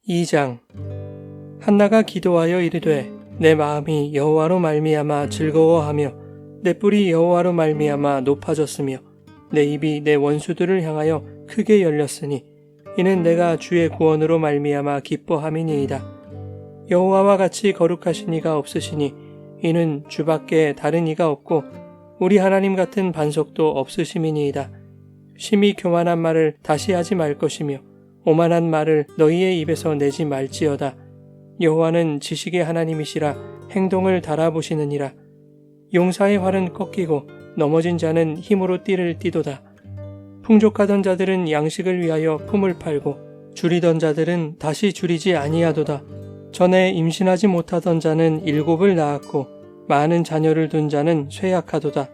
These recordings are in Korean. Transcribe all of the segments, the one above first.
2장. 한나가 기도하여 이르되 내 마음이 여호와로 말미암아 즐거워하며 내 뿔이 여호와로 말미암아 높아졌으며 내 입이 내 원수들을 향하여 크게 열렸으니 이는 내가 주의 구원으로 말미암아 기뻐함이니이다. 여호와와 같이 거룩하신 이가 없으시니 이는 주밖에 다른 이가 없고 우리 하나님 같은 반석도 없으심이니이다. 심히 교만한 말을 다시 하지 말 것이며 오만한 말을 너희의 입에서 내지 말지어다. 여호와는 지식의 하나님이시라 행동을 달아보시느니라. 용사의 활은 꺾이고 넘어진 자는 힘으로 띠를 띠도다. 풍족하던 자들은 양식을 위하여 품을 팔고 줄이던 자들은 다시 줄이지 아니하도다. 전에 임신하지 못하던 자는 7을 낳았고 많은 자녀를 둔 자는 쇠약하도다.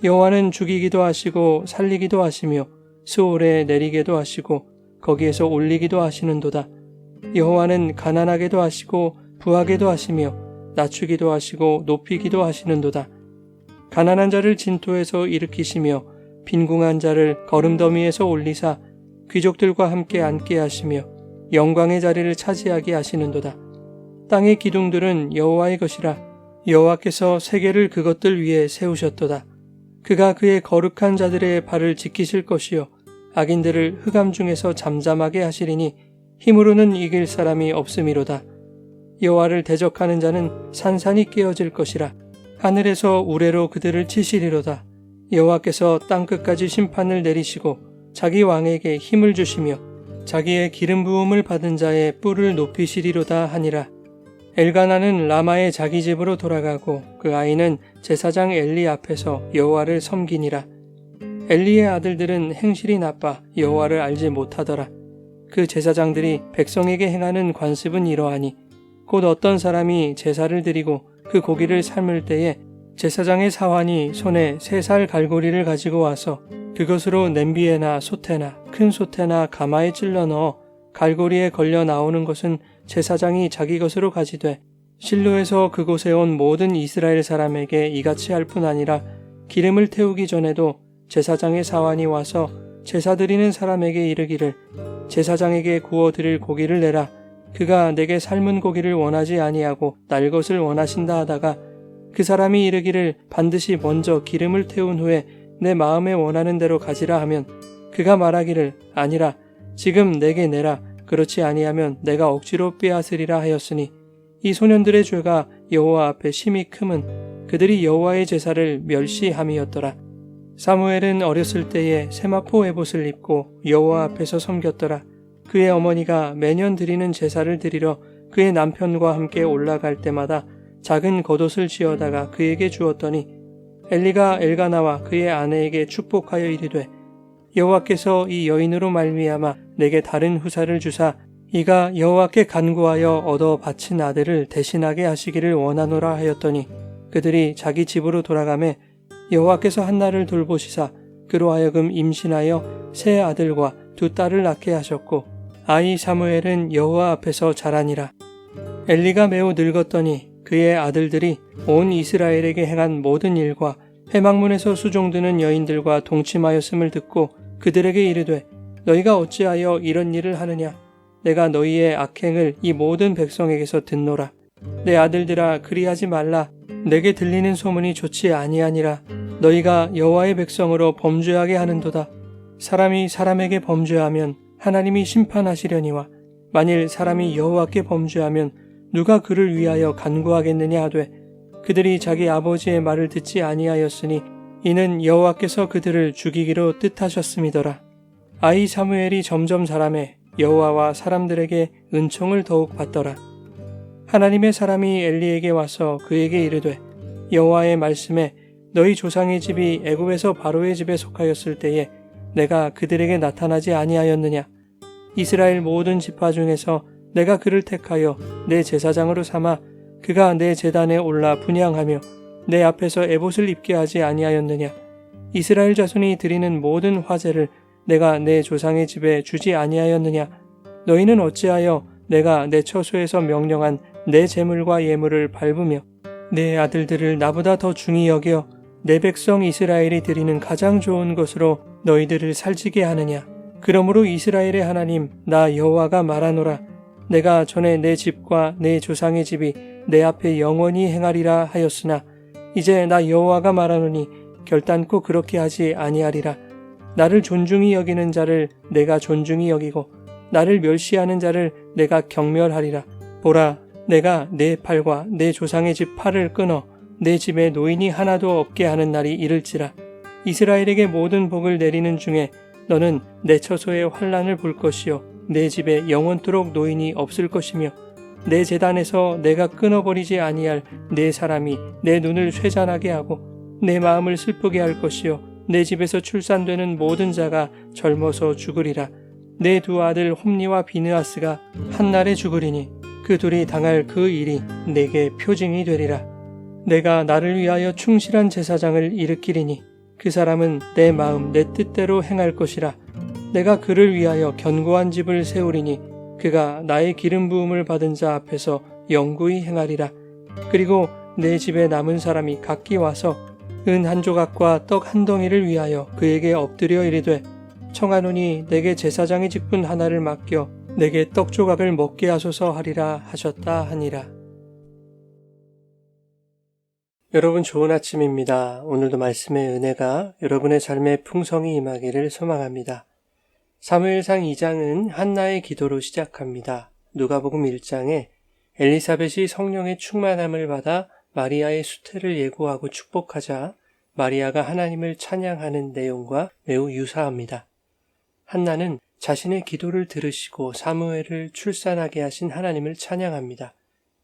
여호와는 죽이기도 하시고 살리기도 하시며 스올에 내리게도 하시고 거기에서 올리기도 하시는도다. 여호와는 가난하게도 하시고 부하게도 하시며 낮추기도 하시고 높이기도 하시는도다. 가난한 자를 진토에서 일으키시며 빈궁한 자를 거름더미에서 올리사 귀족들과 함께 앉게 하시며 영광의 자리를 차지하게 하시는도다. 땅의 기둥들은 여호와의 것이라. 여호와께서 세계를 그것들 위에 세우셨도다. 그가 그의 거룩한 자들의 발을 지키실 것이요 악인들을 흑암 중에서 잠잠하게 하시리니 힘으로는 이길 사람이 없음이로다. 여호와를 대적하는 자는 산산이 깨어질 것이라. 하늘에서 우레로 그들을 치시리로다. 여호와께서 땅끝까지 심판을 내리시고 자기 왕에게 힘을 주시며 자기의 기름 부음을 받은 자의 뿔을 높이시리로다 하니라. 엘가나는 라마의 자기 집으로 돌아가고 그 아이는 제사장 엘리 앞에서 여호와를 섬기니라. 엘리의 아들들은 행실이 나빠 여호와를 알지 못하더라. 그 제사장들이 백성에게 행하는 관습은 이러하니 곧 어떤 사람이 제사를 드리고 그 고기를 삶을 때에 제사장의 사환이 손에 3살 갈고리를 가지고 와서 그것으로 냄비에나 솥에나 큰 솥에나 가마에 찔러 넣어 갈고리에 걸려 나오는 것은 제사장이 자기 것으로 가지되 실로에서 그곳에 온 모든 이스라엘 사람에게 이같이 할 뿐 아니라 기름을 태우기 전에도 제사장의 사환이 와서 제사 드리는 사람에게 이르기를 제사장에게 구워 드릴 고기를 내라. 그가 내게 삶은 고기를 원하지 아니하고 날 것을 원하신다 하다가 그 사람이 이르기를 반드시 먼저 기름을 태운 후에 내 마음에 원하는 대로 가지라 하면 그가 말하기를 아니라 지금 내게 내라. 그렇지 아니하면 내가 억지로 빼앗으리라 하였으니 이 소년들의 죄가 여호와 앞에 심히 크면 그들이 여호와의 제사를 멸시함이었더라. 사무엘은 어렸을 때에 세마포 에봇을 입고 여호와 앞에서 섬겼더라. 그의 어머니가 매년 드리는 제사를 드리러 그의 남편과 함께 올라갈 때마다 작은 겉옷을 지어다가 그에게 주었더니 엘리가 엘가나와 그의 아내에게 축복하여 이르되 여호와께서 이 여인으로 말미암아 내게 다른 후사를 주사 이가 여호와께 간구하여 얻어 바친 아들을 대신하게 하시기를 원하노라 하였더니 그들이 자기 집으로 돌아가매 여호와께서 한나를 돌보시사 그로 하여금 임신하여 3 아들과 2 딸을 낳게 하셨고 아이 사무엘은 여호와 앞에서 자라니라. 엘리가 매우 늙었더니 그의 아들들이 온 이스라엘에게 행한 모든 일과 회막문에서 수종드는 여인들과 동침하였음을 듣고 그들에게 이르되 너희가 어찌하여 이런 일을 하느냐. 내가 너희의 악행을 이 모든 백성에게서 듣노라. 내 아들들아 그리하지 말라. 내게 들리는 소문이 좋지 아니하니라. 너희가 여호와의 백성으로 범죄하게 하는도다. 사람이 사람에게 범죄하면 하나님이 심판하시려니와 만일 사람이 여호와께 범죄하면 누가 그를 위하여 간구하겠느냐 하되 그들이 자기 아버지의 말을 듣지 아니하였으니 이는 여호와께서 그들을 죽이기로 뜻하셨음이더라. 아이 사무엘이 점점 자라매 여호와와 사람들에게 은총을 더욱 받더라. 하나님의 사람이 엘리에게 와서 그에게 이르되 여호와의 말씀에 너희 조상의 집이 애굽에서 바로의 집에 속하였을 때에 내가 그들에게 나타나지 아니하였느냐. 이스라엘 모든 지파 중에서 내가 그를 택하여 내 제사장으로 삼아 그가 내 제단에 올라 분향하며 내 앞에서 에봇을 입게 하지 아니하였느냐. 이스라엘 자손이 드리는 모든 화제를 내가 내 조상의 집에 주지 아니하였느냐. 너희는 어찌하여 내가 내 처소에서 명령한 내 재물과 예물을 밟으며 내 아들들을 나보다 더 중히 여겨 내 백성 이스라엘이 드리는 가장 좋은 것으로 너희들을 살찌게 하느냐. 그러므로 이스라엘의 하나님 나 여호와가 말하노라. 내가 전에 내 집과 내 조상의 집이 내 앞에 영원히 행하리라 하였으나 이제 나 여호와가 말하노니 결단코 그렇게 하지 아니하리라. 나를 존중히 여기는 자를 내가 존중히 여기고 나를 멸시하는 자를 내가 경멸하리라. 보라, 내가 내 팔과 내 조상의 집 팔을 끊어 내 집에 노인이 하나도 없게 하는 날이 이를지라. 이스라엘에게 모든 복을 내리는 중에 너는 내 처소에 환난을 볼 것이요 내 집에 영원토록 노인이 없을 것이며 내 제단에서 내가 끊어버리지 아니할 내 사람이 내 눈을 쇠잔하게 하고 내 마음을 슬프게 할 것이요 내 집에서 출산되는 모든 자가 젊어서 죽으리라. 내 두 아들 홈니와 비느하스가 한날에 죽으리니 그 둘이 당할 그 일이 내게 표징이 되리라. 내가 나를 위하여 충실한 제사장을 일으키리니 그 사람은 내 마음 내 뜻대로 행할 것이라. 내가 그를 위하여 견고한 집을 세우리니 그가 나의 기름 부음을 받은 자 앞에서 영구히 행하리라. 그리고 내 집에 남은 사람이 각기 와서 은 한 조각과 떡 한 덩이를 위하여 그에게 엎드려 이르되 청하노니 내게 제사장의 직분 하나를 맡겨 내게 떡 조각을 먹게 하소서 하리라 하셨다 하니라. 여러분 좋은 아침입니다. 오늘도 말씀의 은혜가 여러분의 삶에 풍성히 임하기를 소망합니다. 사무엘상 2장은 한나의 기도로 시작합니다. 누가복음 1장에 엘리사벳이 성령의 충만함을 받아 마리아의 수태를 예고하고 축복하자 마리아가 하나님을 찬양하는 내용과 매우 유사합니다. 한나는 자신의 기도를 들으시고 사무엘을 출산하게 하신 하나님을 찬양합니다.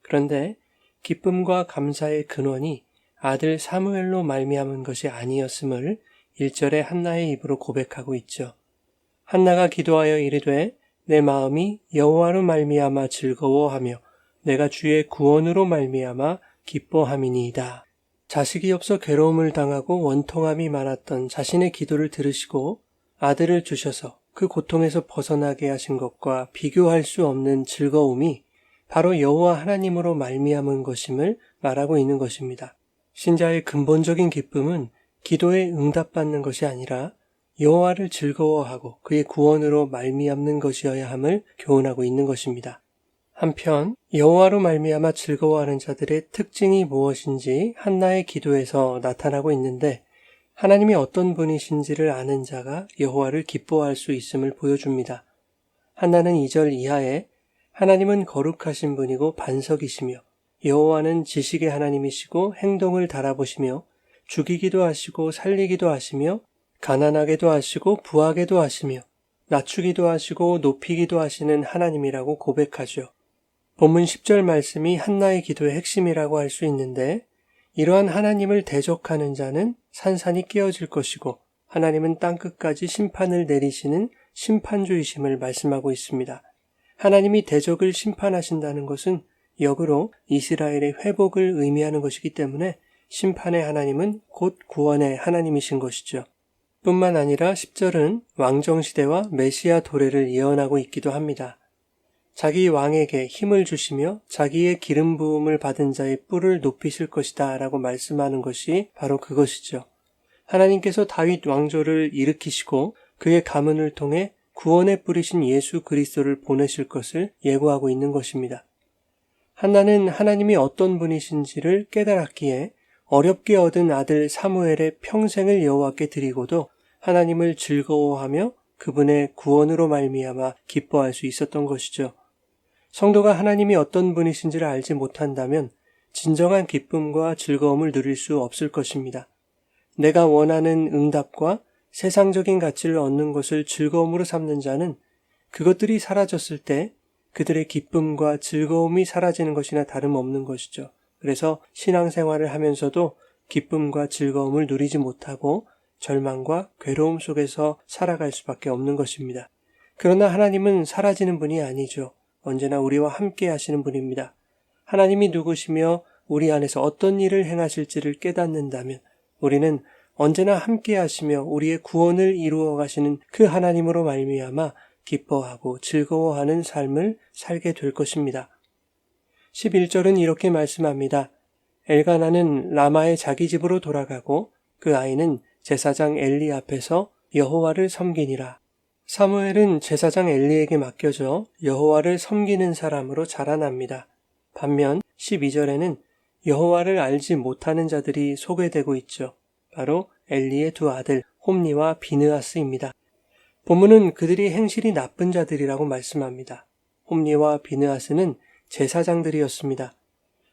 그런데 기쁨과 감사의 근원이 아들 사무엘로 말미암은 것이 아니었음을 1절에 한나의 입으로 고백하고 있죠. 한나가 기도하여 이르되 내 마음이 여호와로 말미암아 즐거워하며 내가 주의 구원으로 말미암아 기뻐함이니이다. 자식이 없어 괴로움을 당하고 원통함이 많았던 자신의 기도를 들으시고 아들을 주셔서 그 고통에서 벗어나게 하신 것과 비교할 수 없는 즐거움이 바로 여호와 하나님으로 말미암은 것임을 말하고 있는 것입니다. 신자의 근본적인 기쁨은 기도에 응답받는 것이 아니라 여호와를 즐거워하고 그의 구원으로 말미암는 것이어야 함을 교훈하고 있는 것입니다. 한편 여호와로 말미암아 즐거워하는 자들의 특징이 무엇인지 한나의 기도에서 나타나고 있는데 하나님이 어떤 분이신지를 아는 자가 여호와를 기뻐할 수 있음을 보여줍니다. 한나는 2절 이하에 하나님은 거룩하신 분이고 반석이시며 여호와는 지식의 하나님이시고 행동을 달아보시며 죽이기도 하시고 살리기도 하시며 가난하게도 하시고 부하게도 하시며 낮추기도 하시고 높이기도 하시는 하나님이라고 고백하죠. 본문 10절 말씀이 한나의 기도의 핵심이라고 할 수 있는데 이러한 하나님을 대적하는 자는 산산이 깨어질 것이고 하나님은 땅끝까지 심판을 내리시는 심판주이심을 말씀하고 있습니다. 하나님이 대적을 심판하신다는 것은 역으로 이스라엘의 회복을 의미하는 것이기 때문에 심판의 하나님은 곧 구원의 하나님이신 것이죠. 뿐만 아니라 10절은 왕정시대와 메시아 도래를 예언하고 있기도 합니다. 자기 왕에게 힘을 주시며 자기의 기름 부음을 받은 자의 뿔을 높이실 것이다 라고 말씀하는 것이 바로 그것이죠. 하나님께서 다윗 왕조를 일으키시고 그의 가문을 통해 구원의 뿔이신 예수 그리스도를 보내실 것을 예고하고 있는 것입니다. 한나는 하나님이 어떤 분이신지를 깨달았기에 어렵게 얻은 아들 사무엘의 평생을 여호와께 드리고도 하나님을 즐거워하며 그분의 구원으로 말미암아 기뻐할 수 있었던 것이죠. 성도가 하나님이 어떤 분이신지를 알지 못한다면 진정한 기쁨과 즐거움을 누릴 수 없을 것입니다. 내가 원하는 응답과 세상적인 가치를 얻는 것을 즐거움으로 삼는 자는 그것들이 사라졌을 때 그들의 기쁨과 즐거움이 사라지는 것이나 다름없는 것이죠. 그래서 신앙생활을 하면서도 기쁨과 즐거움을 누리지 못하고 절망과 괴로움 속에서 살아갈 수밖에 없는 것입니다. 그러나 하나님은 사라지는 분이 아니죠. 언제나 우리와 함께 하시는 분입니다. 하나님이 누구시며 우리 안에서 어떤 일을 행하실지를 깨닫는다면 우리는 언제나 함께 하시며 우리의 구원을 이루어 가시는 그 하나님으로 말미암아 기뻐하고 즐거워하는 삶을 살게 될 것입니다. 11절은 이렇게 말씀합니다. 엘가나는 라마의 자기 집으로 돌아가고 그 아이는 제사장 엘리 앞에서 여호와를 섬기니라. 사무엘은 제사장 엘리에게 맡겨져 여호와를 섬기는 사람으로 자라납니다. 반면 12절에는 여호와를 알지 못하는 자들이 소개되고 있죠. 바로 엘리의 두 아들 홈니와 비느하스입니다. 본문은 그들이 행실이 나쁜 자들이라고 말씀합니다. 홈니와 비느하스는 제사장들이었습니다.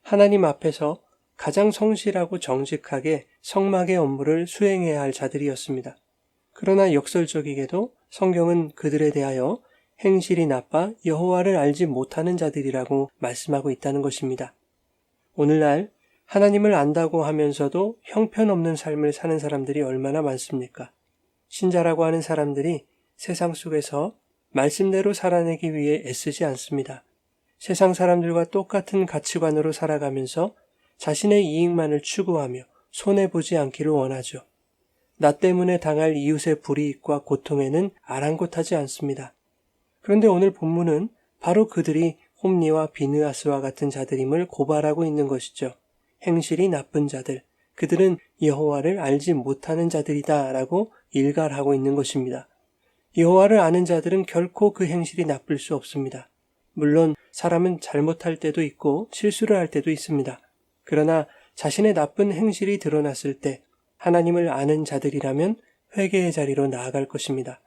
하나님 앞에서 가장 성실하고 정직하게 성막의 업무를 수행해야 할 자들이었습니다. 그러나 역설적이게도 성경은 그들에 대하여 행실이 나빠 여호와를 알지 못하는 자들이라고 말씀하고 있다는 것입니다. 오늘날 하나님을 안다고 하면서도 형편없는 삶을 사는 사람들이 얼마나 많습니까? 신자라고 하는 사람들이 세상 속에서 말씀대로 살아내기 위해 애쓰지 않습니다. 세상 사람들과 똑같은 가치관으로 살아가면서 자신의 이익만을 추구하며 손해보지 않기를 원하죠. 나 때문에 당할 이웃의 불이익과 고통에는 아랑곳하지 않습니다. 그런데 오늘 본문은 바로 그들이 홈니와 비느하스와 같은 자들임을 고발하고 있는 것이죠. 행실이 나쁜 자들, 그들은 여호와를 알지 못하는 자들이다 라고 일갈하고 있는 것입니다. 여호와를 아는 자들은 결코 그 행실이 나쁠 수 없습니다. 물론 사람은 잘못할 때도 있고 실수를 할 때도 있습니다. 그러나 자신의 나쁜 행실이 드러났을 때 하나님을 아는 자들이라면 회개의 자리로 나아갈 것입니다.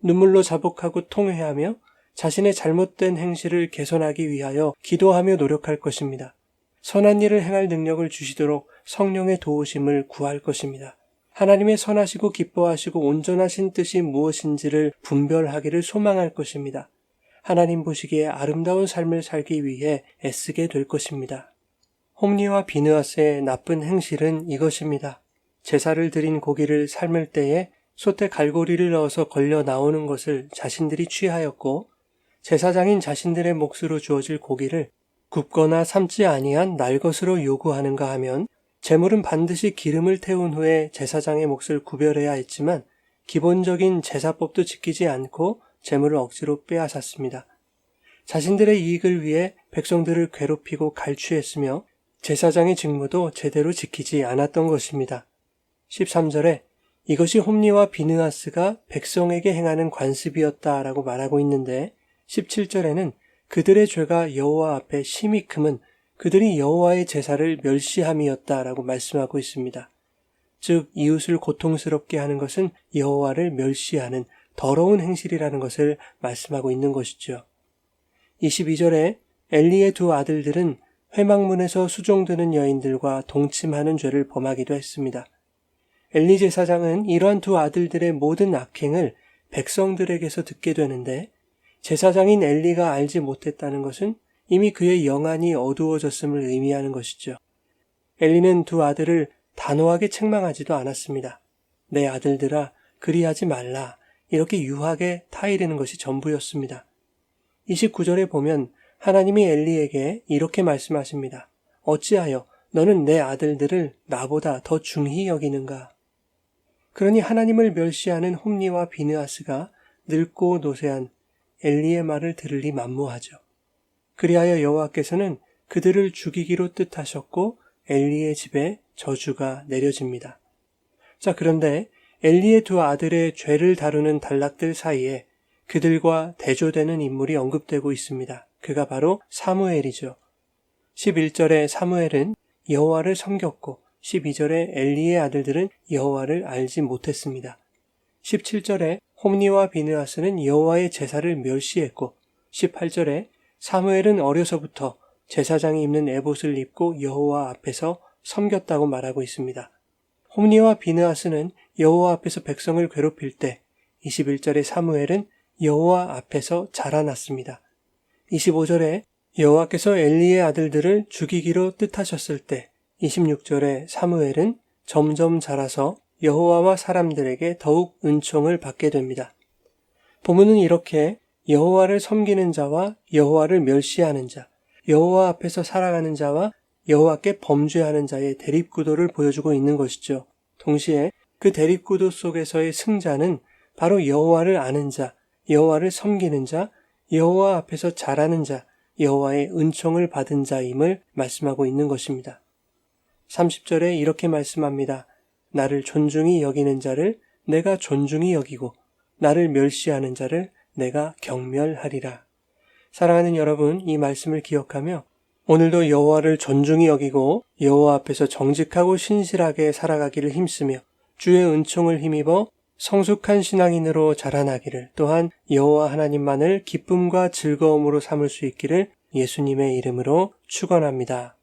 눈물로 자복하고 통회하며 자신의 잘못된 행실을 개선하기 위하여 기도하며 노력할 것입니다. 선한 일을 행할 능력을 주시도록 성령의 도우심을 구할 것입니다. 하나님의 선하시고 기뻐하시고 온전하신 뜻이 무엇인지를 분별하기를 소망할 것입니다. 하나님 보시기에 아름다운 삶을 살기 위해 애쓰게 될 것입니다. 홈니와 비느하스의 나쁜 행실은 이것입니다. 제사를 드린 고기를 삶을 때에 솥에 갈고리를 넣어서 걸려 나오는 것을 자신들이 취하였고 제사장인 자신들의 몫으로 주어질 고기를 굽거나 삶지 아니한 날 것으로 요구하는가 하면 제물은 반드시 기름을 태운 후에 제사장의 몫을 구별해야 했지만 기본적인 제사법도 지키지 않고 제물을 억지로 빼앗았습니다. 자신들의 이익을 위해 백성들을 괴롭히고 갈취했으며 제사장의 직무도 제대로 지키지 않았던 것입니다. 13절에 이것이 홈니와 비느하스가 백성에게 행하는 관습이었다라고 말하고 있는데 17절에는 그들의 죄가 여호와 앞에 심히 크면 그들이 여호와의 제사를 멸시함이었다라고 말씀하고 있습니다. 즉 이웃을 고통스럽게 하는 것은 여호와를 멸시하는 더러운 행실이라는 것을 말씀하고 있는 것이죠. 22절에 엘리의 두 아들들은 회막문에서 수종드는 여인들과 동침하는 죄를 범하기도 했습니다. 엘리 제사장은 이러한 두 아들들의 모든 악행을 백성들에게서 듣게 되는데 제사장인 엘리가 알지 못했다는 것은 이미 그의 영안이 어두워졌음을 의미하는 것이죠. 엘리는 두 아들을 단호하게 책망하지도 않았습니다. 내 아들들아 그리하지 말라 이렇게 유하게 타이르는 것이 전부였습니다. 29절에 보면 하나님이 엘리에게 이렇게 말씀하십니다. 어찌하여 너는 내 아들들을 나보다 더 중히 여기는가? 그러니 하나님을 멸시하는 홈니와 비느하스가 늙고 노쇠한 엘리의 말을 들으리 만무하죠. 그리하여 여호와께서는 그들을 죽이기로 뜻하셨고 엘리의 집에 저주가 내려집니다. 자, 그런데 엘리의 두 아들의 죄를 다루는 단락들 사이에 그들과 대조되는 인물이 언급되고 있습니다. 그가 바로 사무엘이죠. 11절에 사무엘은 여호와를 섬겼고 12절에 엘리의 아들들은 여호와를 알지 못했습니다. 17절에 홈니와 비느하스는 여호와의 제사를 멸시했고 18절에 사무엘은 어려서부터 제사장이 입는 에봇을 입고 여호와 앞에서 섬겼다고 말하고 있습니다. 홈니와 비느하스는 여호와 앞에서 백성을 괴롭힐 때 21절에 사무엘은 여호와 앞에서 자라났습니다. 25절에 여호와께서 엘리의 아들들을 죽이기로 뜻하셨을 때 26절에 사무엘은 점점 자라서 여호와와 사람들에게 더욱 은총을 받게 됩니다. 본문은 이렇게 여호와를 섬기는 자와 여호와를 멸시하는 자, 여호와 앞에서 살아가는 자와 여호와께 범죄하는 자의 대립구도를 보여주고 있는 것이죠. 동시에 그 대립구도 속에서의 승자는 바로 여호와를 아는 자, 여호와를 섬기는 자, 여호와 앞에서 자라는 자, 여호와의 은총을 받은 자임을 말씀하고 있는 것입니다. 30절에 이렇게 말씀합니다. 나를 존중히 여기는 자를 내가 존중히 여기고 나를 멸시하는 자를 내가 경멸하리라. 사랑하는 여러분, 이 말씀을 기억하며 오늘도 여호와를 존중히 여기고 여호와 앞에서 정직하고 신실하게 살아가기를 힘쓰며 주의 은총을 힘입어 성숙한 신앙인으로 자라나기를, 또한 여호와 하나님만을 기쁨과 즐거움으로 삼을 수 있기를 예수님의 이름으로 축원합니다.